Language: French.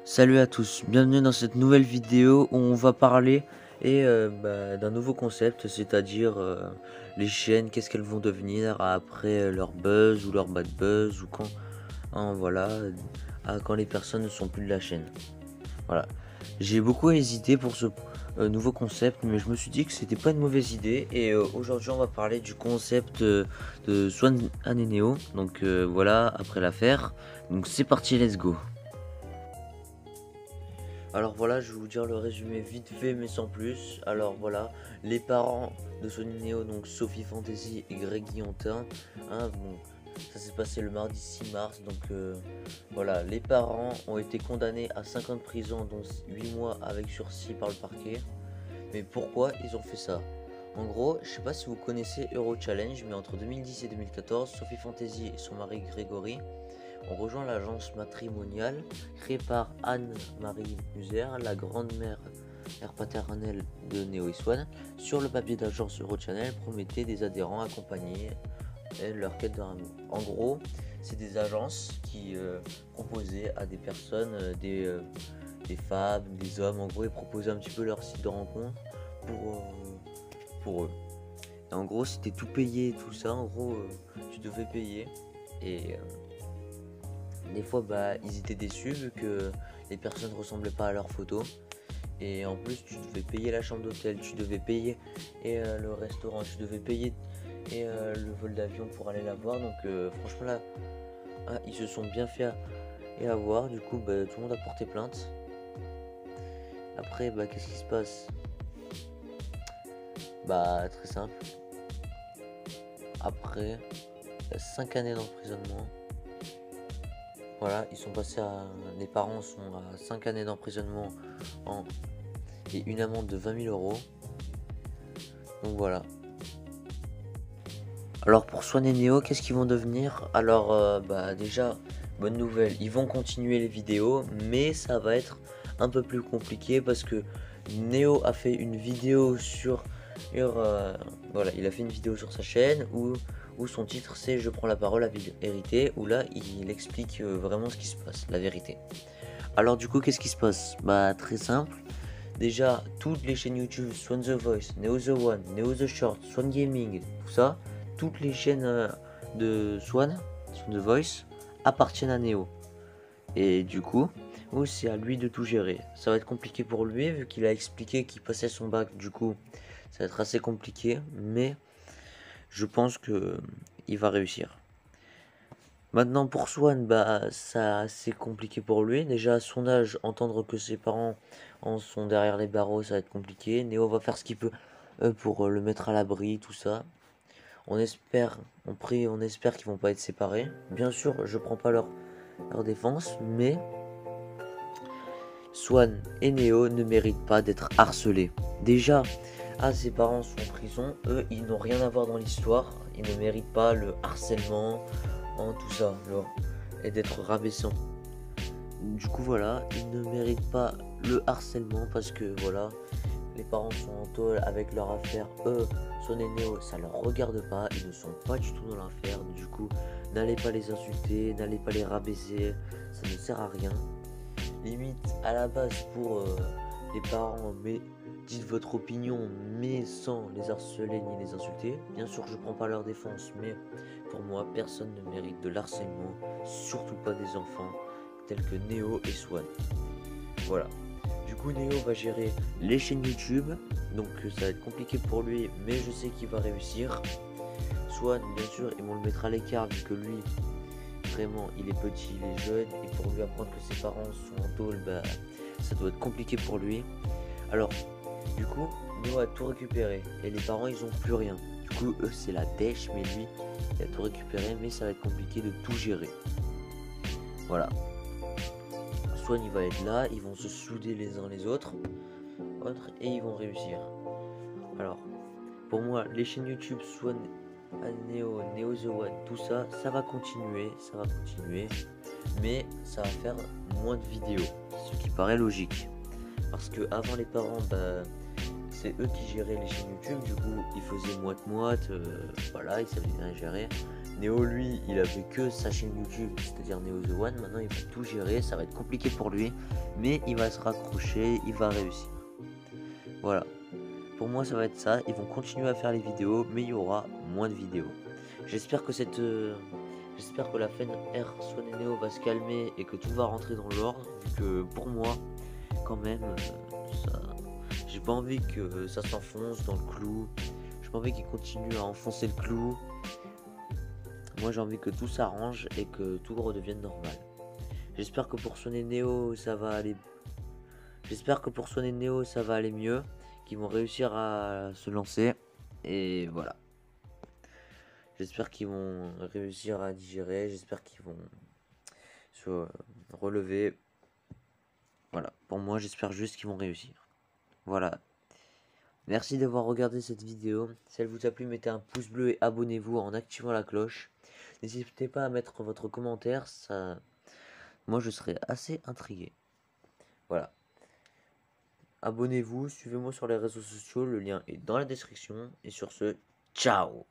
Salut à tous, bienvenue dans cette nouvelle vidéo où on va parler d'un nouveau concept, c'est-à-dire les chaînes, qu'est-ce qu'elles vont devenir après leur buzz ou leur bad buzz ou quand, voilà, quand les personnes ne sont plus de la chaîne. Voilà, j'ai beaucoup hésité pour ce nouveau concept, mais je me suis dit que c'était pas une mauvaise idée et aujourd'hui on va parler du concept de Swan Aneneo. Donc voilà, après l'affaire, donc c'est parti, let's go. Alors voilà, je vais vous dire le résumé vite fait mais sans plus. Alors voilà, les parents de Sony Neo, donc Sophie Fantasy et Greg Guillotin, bon, ça s'est passé le mardi 6 mars, donc voilà, les parents ont été condamnés à 5 ans de prison, dont 8 mois avec sursis par le parquet. Mais pourquoi ils ont fait ça? En gros, je sais pas si vous connaissez Euro Challenge, mais entre 2010 et 2014, Sophie Fantasy et son mari Grégory on rejoint l'agence matrimoniale créée par Anne-Marie Muser, la grand-mère paternelle de Neo et Swan. Sur le papier d'agence Eurochannel promettait des adhérents accompagnés et leur quête d'un amour. En gros, c'est des agences qui proposaient à des personnes, des femmes, des hommes, en gros, ils proposaient un petit peu leur site de rencontre pour eux. Et en gros, c'était tout payé, tout ça. En gros, tu devais payer et des fois, ils étaient déçus vu que les personnes ne ressemblaient pas à leurs photos. Et en plus, tu devais payer la chambre d'hôtel, tu devais payer le restaurant, tu devais payer le vol d'avion pour aller la voir. Donc franchement là, ils se sont bien fait avoir. Du coup, tout le monde a porté plainte. Après, qu'est-ce qui se passe? Très simple. Après 5 années d'emprisonnement. Voilà, ils sont passés à. Les parents sont à 5 années d'emprisonnement et une amende de 20 000 euros. Donc voilà. Alors pour Swan et Neo, qu'est-ce qu'ils vont devenir? Alors déjà, bonne nouvelle, ils vont continuer les vidéos, mais ça va être un peu plus compliqué parce que Neo a fait une vidéo voilà, il a fait une vidéo sur sa chaîne où son titre c'est Je prends la parole à vérité, où là il explique vraiment ce qui se passe, la vérité. Alors du coup, qu'est-ce qui se passe? Très simple. Déjà, toutes les chaînes YouTube, Swan The Voice, Neo The One, Neo The Short, Swan Gaming, tout ça, toutes les chaînes de Swan The Voice, appartiennent à Neo. Et du coup, c'est à lui de tout gérer. Ça va être compliqué pour lui, vu qu'il a expliqué qu'il passait son bac, du coup, ça va être assez compliqué, mais je pense que il va réussir. Maintenant pour Swan, c'est compliqué pour lui. Déjà à son âge, entendre que ses parents en sont derrière les barreaux, ça va être compliqué. Neo va faire ce qu'il peut pour le mettre à l'abri, tout ça. On espère, on prie, on espère qu'ils vont pas être séparés. Bien sûr, je prends pas leur défense, mais Swan et Neo ne méritent pas d'être harcelés. Déjà, ses parents sont en prison, eux, ils n'ont rien à voir dans l'histoire. Ils ne méritent pas le harcèlement, tout ça, et d'être rabaissant. Du coup, voilà, ils ne méritent pas le harcèlement parce que voilà, les parents sont en tôle avec leur affaire. Swan et Neo, ça leur regarde pas, ils ne sont pas du tout dans l'affaire. Du coup, n'allez pas les insulter, n'allez pas les rabaisser, ça ne sert à rien. Limite, à la base, pour les parents, mais dites votre opinion, mais sans les harceler ni les insulter. Bien sûr, je prends pas leur défense, mais pour moi, personne ne mérite de l'harcèlement, surtout pas des enfants tels que Neo et Swan. Voilà. Du coup, Neo va gérer les chaînes YouTube, donc ça va être compliqué pour lui, mais je sais qu'il va réussir. Swan, bien sûr, ils vont le mettre à l'écart vu que lui, vraiment, il est petit, il est jeune, et pour lui apprendre que ses parents sont en tôle, ça doit être compliqué pour lui. Alors, du coup, Neo a tout récupéré, et les parents, ils ont plus rien. Du coup, eux, c'est la dèche, mais lui, il a tout récupéré, mais ça va être compliqué de tout gérer. Voilà. Swan, il va être là, ils vont se souder les uns les autres, et ils vont réussir. Alors, pour moi, les chaînes YouTube, Swan, Neo The One, tout ça, ça va continuer, mais ça va faire moins de vidéos, ce qui paraît logique. Parce que avant les parents, c'est eux qui géraient les chaînes YouTube, du coup ils faisaient moite-moite, voilà, ils savaient bien gérer. Néo, lui, il avait que sa chaîne YouTube, c'est-à-dire Neo The One. Maintenant, il va tout gérer. Ça va être compliqué pour lui, mais il va se raccrocher, il va réussir. Voilà. Pour moi, ça va être ça. Ils vont continuer à faire les vidéos, mais il y aura moins de vidéos. J'espère que j'espère que la fin R Swan et Neo va se calmer et que tout va rentrer dans l'ordre. Vu que pour moi, quand même, ça, j'ai pas envie que ça s'enfonce dans le clou. J'ai pas envie qu'ils continuent à enfoncer le clou. Moi, j'ai envie que tout s'arrange et que tout redevienne normal. J'espère que pour Swan et Neo, ça va aller. J'espère que pour Swan et Neo, ça va aller mieux, qu'ils vont réussir à se lancer. Et voilà. J'espère qu'ils vont réussir à digérer. J'espère qu'ils vont se relever. Voilà. Pour moi, j'espère juste qu'ils vont réussir. Voilà. Merci d'avoir regardé cette vidéo. Si elle vous a plu, mettez un pouce bleu et abonnez-vous en activant la cloche. N'hésitez pas à mettre votre commentaire. Ça, moi, je serais assez intrigué. Voilà. Abonnez-vous, suivez-moi sur les réseaux sociaux. Le lien est dans la description. Et sur ce, ciao!